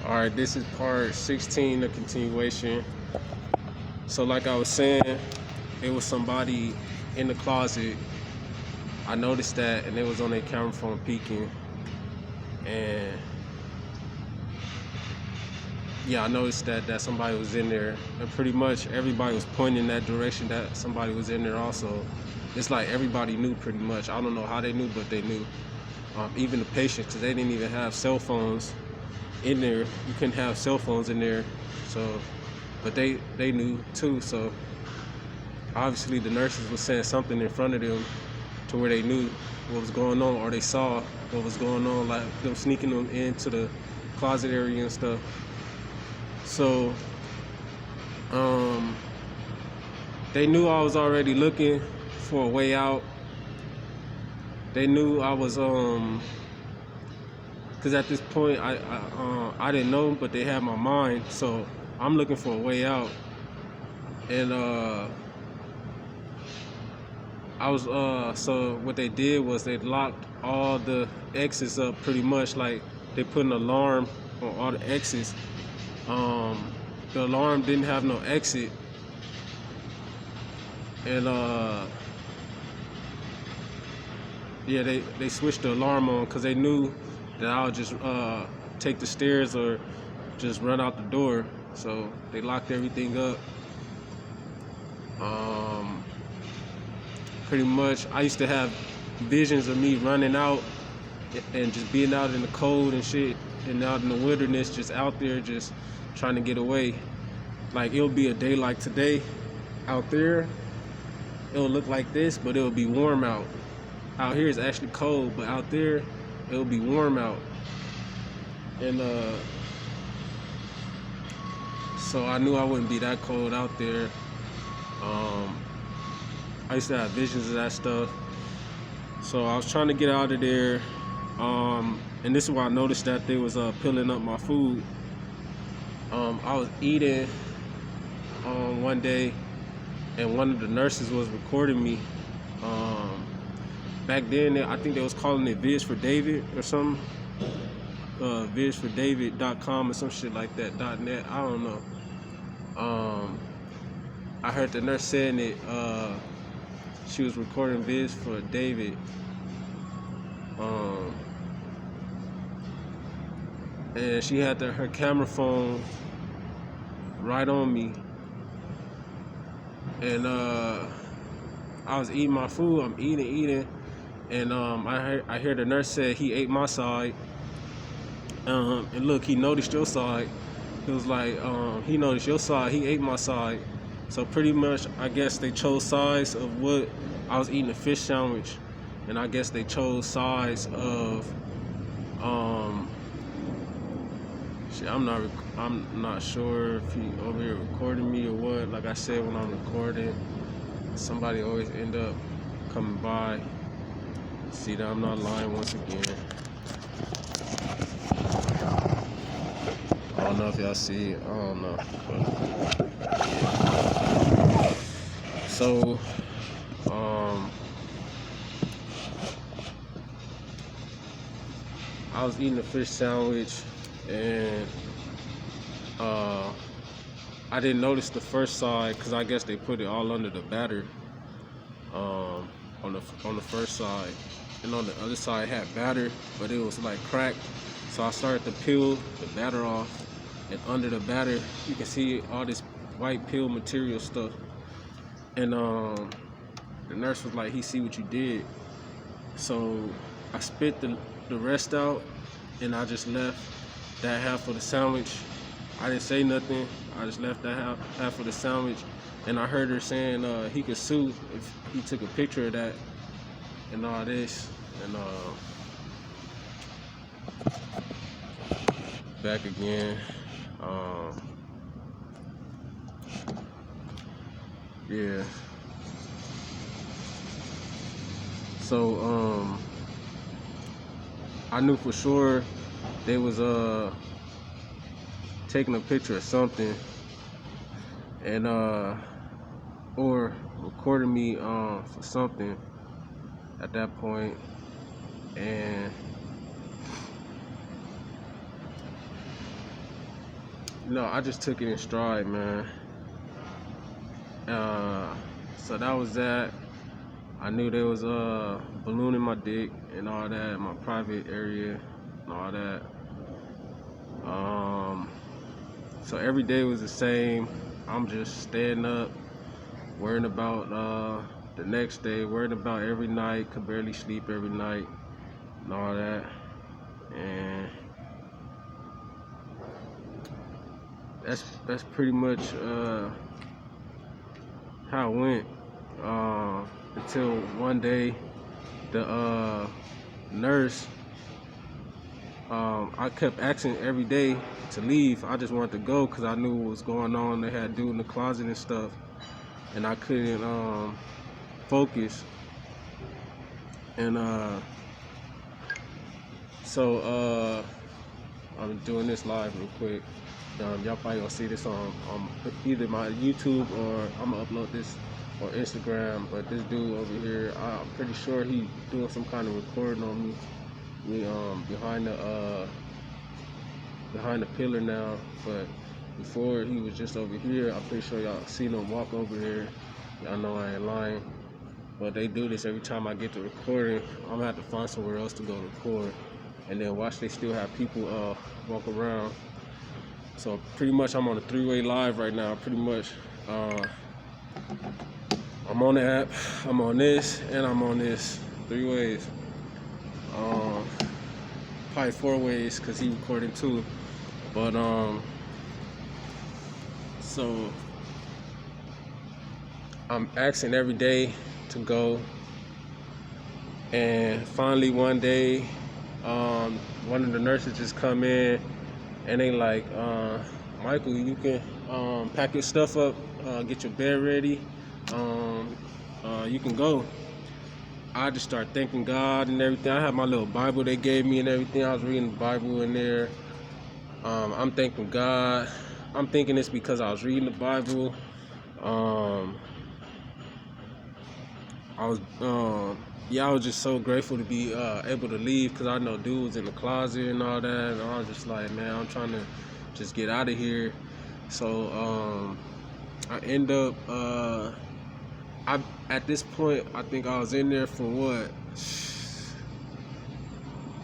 All right, this is part 16, the continuation. So like I was saying, it was somebody in the closet. I noticed that, and it was on their camera phone peeking. And yeah, I noticed that somebody was in there. And pretty much everybody was pointing in that direction that somebody was in there also. It's like everybody knew pretty much. I don't know how they knew, but they knew. Even the patients, because they didn't even have cell phones in there. You couldn't have cell phones in there. So, but they knew too. So obviously the nurses was saying something in front of them to where they knew what was going on, or they saw what was going on, like them sneaking them into the closet area and stuff. So they knew I was already looking for a way out. They knew I was because at this point I didn't know, but they had my mind. So I'm looking for a way out, and I was so what they did was they locked all the exits up pretty much. Like they put an alarm on all the exits. The alarm didn't have no exit, and yeah, they switched the alarm on because they knew that I would just take the stairs or just run out the door. So they locked everything up. Pretty much, I used to have visions of me running out and just being out in the cold and shit, and out in the wilderness, just out there, just trying to get away. Like it'll be a day like today, out there, it'll look like this, but it'll be warm out. Out here it's actually cold, but out there, it'll be warm out. And so I knew I wouldn't be that cold out there. I used to have visions of that stuff. So I was trying to get out of there. And this is why I noticed that they was peeling up my food. I was eating one day, and one of the nurses was recording me. Back then, I think they was calling it Viz for David or something. VizForDavid.com or some shit like that, .net, I don't know. I heard the nurse saying it, she was recording Viz for David. And she had her camera phone right on me. And I was eating my food, I'm eating. And I hear the nurse say he ate my side. And look, he noticed your side. He was like, he noticed your side, he ate my side. So pretty much, I guess they chose sides of what I was eating, a fish sandwich, and I guess they chose sides of shit. I'm not sure if he over here recording me or what. Like I said, when I'm recording, somebody always end up coming by. See that I'm not lying once again. I don't know if y'all see it. I don't know. But, so, I was eating a fish sandwich, and I didn't notice the first side because I guess they put it all under the batter on the first side, and on the other side it had batter, but it was like cracked. So I started to peel the batter off, and under the batter you can see all this white peel material stuff. And the nurse was like, he see what you did. So I spit the rest out, and I just left that half of the sandwich. I didn't say nothing. I just left that half of the sandwich. And I heard her saying he could sue if he took a picture of that and all this. And back again. Yeah. So I knew for sure they was taking a picture of something, and or recording me for something at that point. And I just took it in stride, man. So that was that. I knew there was a balloon in my dick and all that, my private area and all that. So every day was the same. I'm just staying up, worrying about the next day, worrying about every night, could barely sleep every night and all that. And that's pretty much how it went. Until one day the nurse, I kept asking every day to leave. I just wanted to go because I knew what was going on. They had dude in the closet and stuff, and I couldn't focus. And so I'm doing this live real quick. Y'all probably gonna see this on either my YouTube or I'm gonna upload this on Instagram. But this dude over here, I'm pretty sure he doing some kind of recording on me. We behind the pillar now, but before he was just over here. I'm pretty sure y'all seen him walk over here. Y'all know I ain't lying. But they do this every time I get to recording. I'm gonna have to find somewhere else to go record, and then watch they still have people walk around. So pretty much I'm on a three-way live right now. Pretty much I'm on the app, I'm on this, and I'm on this. 3 ways. Probably 4 ways because he recording too. But so I'm asking every day to go, and finally one day one of the nurses just come in and they like, Michael, you can pack your stuff up, get your bed ready, you can go. I just start thanking God and everything. I have my little Bible they gave me and everything. I was reading the Bible in there. I'm thanking God. I'm thinking it's because I was reading the Bible. I was just so grateful to be able to leave, because I know dude was in the closet and all that, and I was just like, man, I'm trying to just get out of here. So I end up at this point I think I was in there for what,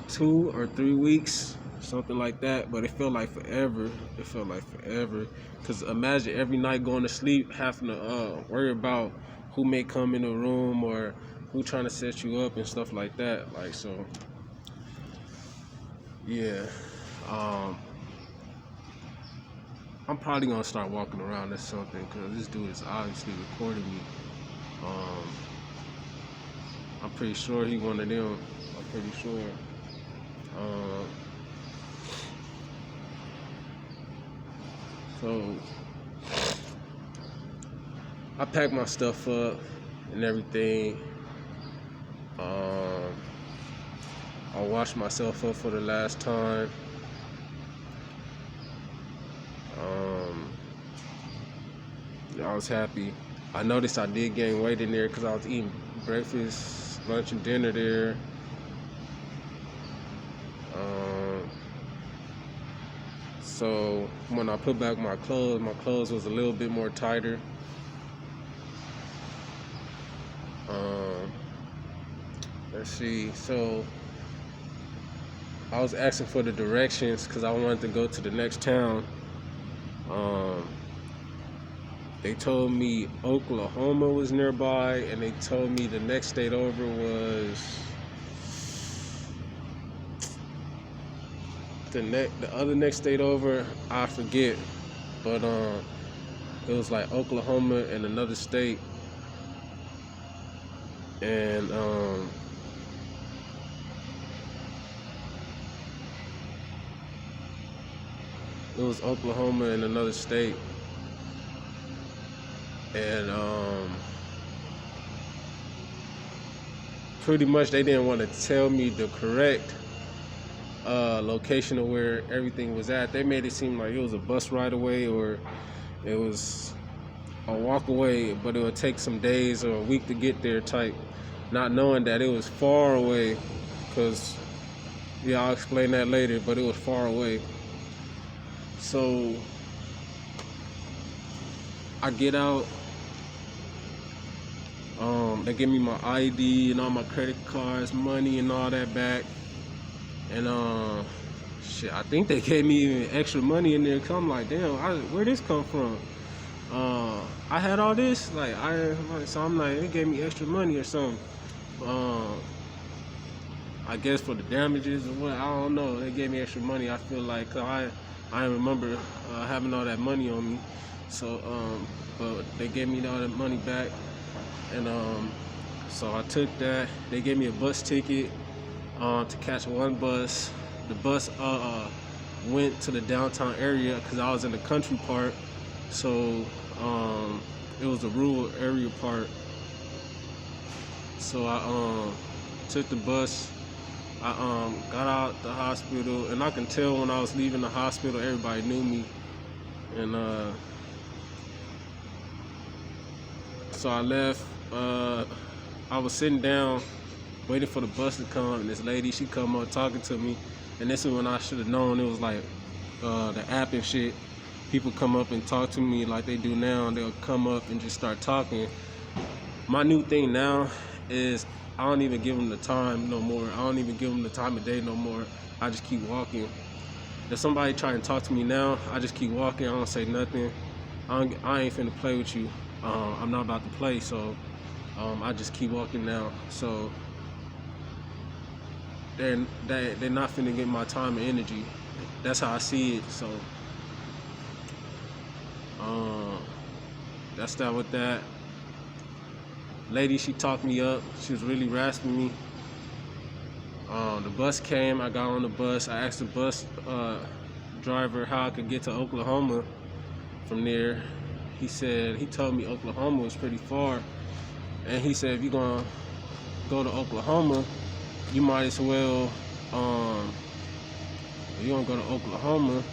2 or 3 weeks, something like that. But it felt like forever. Because imagine every night going to sleep having to worry about who may come in the room or who trying to set you up and stuff like that. Like, so yeah, I'm probably gonna start walking around or something, because this dude is obviously recording me. I'm pretty sure he one of them. I'm pretty sure. So I packed my stuff up and everything. I washed myself up for the last time. I was happy. I noticed I did gain weight in there because I was eating breakfast, lunch, and dinner there. So when I put back my clothes was a little bit more tighter. Let's see. So I was asking for the directions because I wanted to go to the next town. They told me Oklahoma was nearby, and they told me the next state over was the other next state over, I forget, but it was like Oklahoma and another state, and it was Oklahoma and another state. And pretty much they didn't want to tell me the correct location of where everything was at. They made it seem like it was a bus ride away or it was a walk away, but it would take some days or a week to get there type, not knowing that it was far away, because, yeah, I'll explain that later, but it was far away. So I get out. They give me my ID and all my credit cards, money and all that back. And shit, I think they gave me even extra money in there. Cause I'm like, damn, where this come from? I had all this, so I'm like, they gave me extra money or something. I guess for the damages or what, I don't know. They gave me extra money. I feel like 'cause I remember having all that money on me. So, but they gave me all that money back, and so I took that. They gave me a bus ticket to catch one bus. The bus went to the downtown area because I was in the country part. So it was a rural area part. So I took the bus. I got out the hospital, and I can tell when I was leaving the hospital, everybody knew me. And so I left. I was sitting down, waiting for the bus to come, and this lady, she come up talking to me. And this is when I should have known it was like the app and shit. People come up and talk to me like they do now, and they'll come up and just start talking. My new thing now is I don't even give them the time no more. I don't even give them the time of day no more. I just keep walking. If somebody try and talk to me now, I just keep walking. I don't say nothing. I ain't finna play with you. I'm not about to play, so I just keep walking now. So they're not finna get my time and energy. That's how I see it. So that's that with that. Lady, she talked me up. She was really rasping me. The bus came. I got on the bus. I asked the bus driver how I could get to Oklahoma from there. He told me Oklahoma was pretty far, and he said if you're gonna go to Oklahoma, you might as well. If you're gonna go to Oklahoma,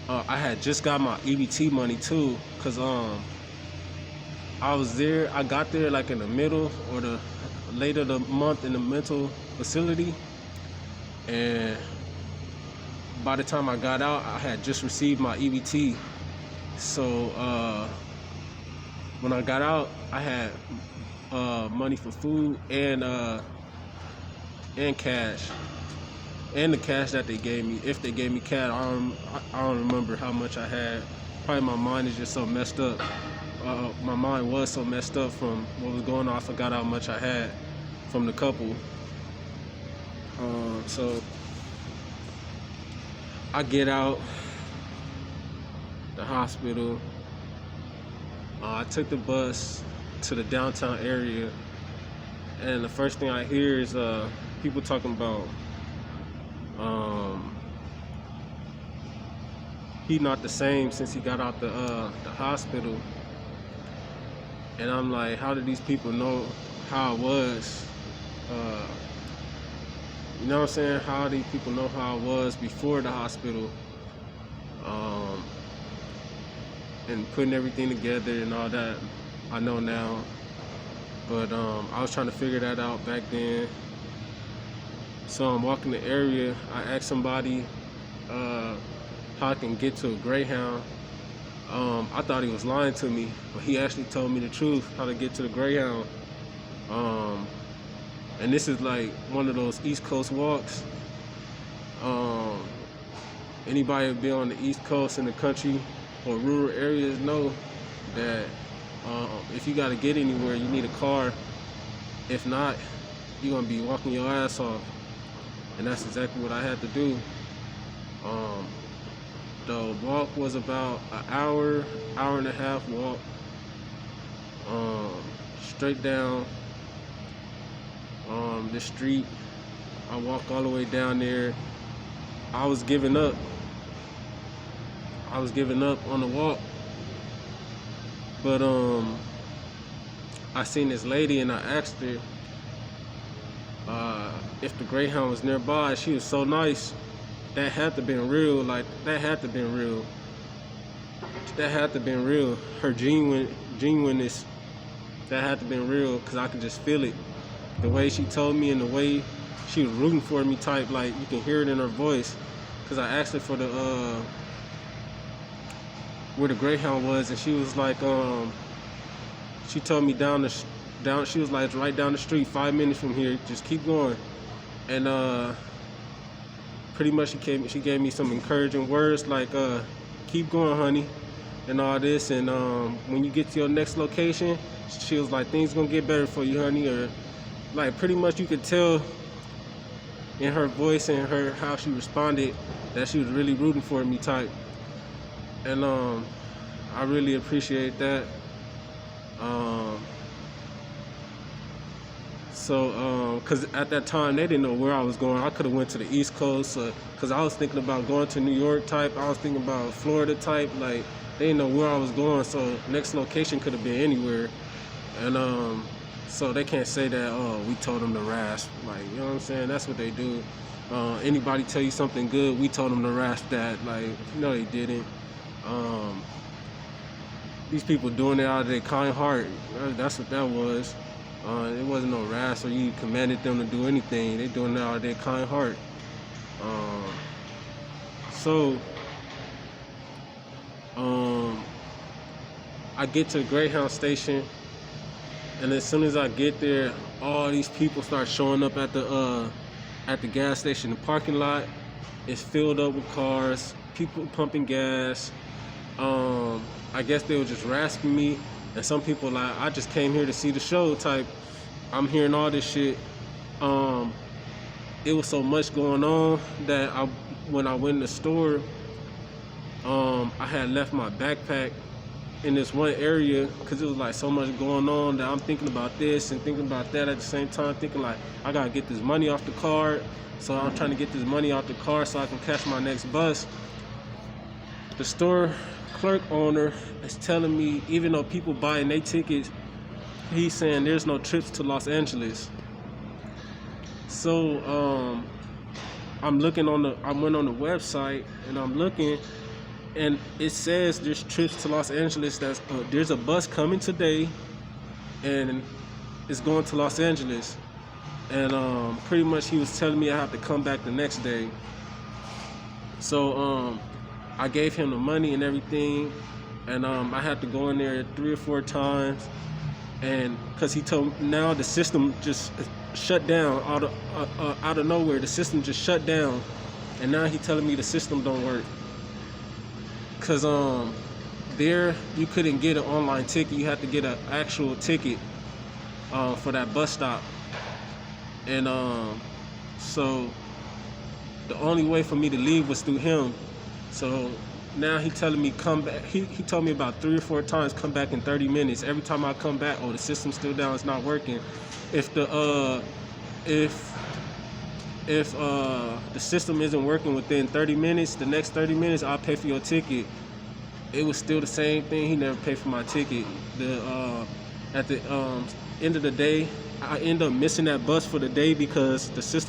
I had just got my EBT money too, cause I was there. I got there like in the middle or the later the month in the mental facility, and by the time I got out, I had just received my EBT. So when I got out, I had money for food and cash, and the cash that they gave me. If they gave me cash, I don't remember how much I had. Probably my mind is just so messed up. My mind was so messed up from what was going on. I forgot how much I had from the couple. So I get out the hospital. I took the bus to the downtown area, and the first thing I hear is people talking about he not the same since he got out the hospital. And I'm like, how did these people know how I was? You know what I'm saying? How do these people know how I was before the hospital? And putting everything together and all that, I know now. But I was trying to figure that out back then. So I'm walking the area. I asked somebody how I can get to a Greyhound. I thought he was lying to me, but he actually told me the truth, how to get to the Greyhound. And this is like one of those East Coast walks. Anybody who been on the East Coast in the country or rural areas know that if you got to get anywhere, you need a car. If not, you're gonna be walking your ass off. And that's exactly what I had to do. The walk was about an hour and a half walk, straight down the street. I walked all the way down there. I was giving up on the walk, but I seen this lady and I asked her if the Greyhound was nearby. She was so nice. That had to been real. Like, that had to been real. That had to been real. Her genuineness, that had to been real, because I could just feel it. The way she told me and the way she was rooting for me type, like, you can hear it in her voice. Because I asked her for the where the Greyhound was, and she was like, she told me she was like, it's right down the street, 5 minutes from here, just keep going. And pretty much she gave me some encouraging words like, keep going, honey, and all this. And when you get to your next location, she was like, things gonna get better for you, honey. Or like, pretty much you could tell in her voice and how she responded that she was really rooting for me type. And I really appreciate that. Cause at that time they didn't know where I was going. I could have went to the East Coast, cause I was thinking about going to New York type. I was thinking about Florida type. Like, they didn't know where I was going, so next location could have been anywhere. And so they can't say that, oh, we told them to rasp. Like, you know what I'm saying? That's what they do. Anybody tell you something good, we told them to rasp that. Like, no, they didn't. These people doing it out of their kind heart. That's what that was. It wasn't no rasp or you commanded them to do anything. They doing it out of their kind heart. I get to the Greyhound station, and as soon as I get there, all these people start showing up at the gas station. The parking lot is filled up with cars, people pumping gas. I guess they were just rasping me, and some people like, I just came here to see the show type. I'm hearing all this shit. It was so much going on that when I went in the store, I had left my backpack in this one area because it was like so much going on that I'm thinking about this and thinking about that at the same time, thinking like, I gotta get this money off the card. So I'm trying to get this money off the car so I can catch my next bus. The store clerk owner is telling me, even though people buying their tickets, he's saying there's no trips to Los Angeles. So I went on the website and I'm looking, and it says there's trips to Los Angeles. There's a bus coming today, and it's going to Los Angeles. And pretty much he was telling me I have to come back the next day. So I gave him the money and everything, and I had to go in there 3 or 4 times, and because he told me now the system just shut down out of nowhere. The system just shut down, and now he telling me the system don't work. Cause there you couldn't get an online ticket. You had to get an actual ticket for that bus stop. And so the only way for me to leave was through him. So now he telling me come back. He told me about 3 or 4 times, come back in 30 minutes. Every time I come back, oh, the system's still down, it's not working. If the system isn't working within 30 minutes, the next 30 minutes I'll pay for your ticket. It was still the same thing. He never paid for my ticket. At the end of the day, I end up missing that bus for the day because the system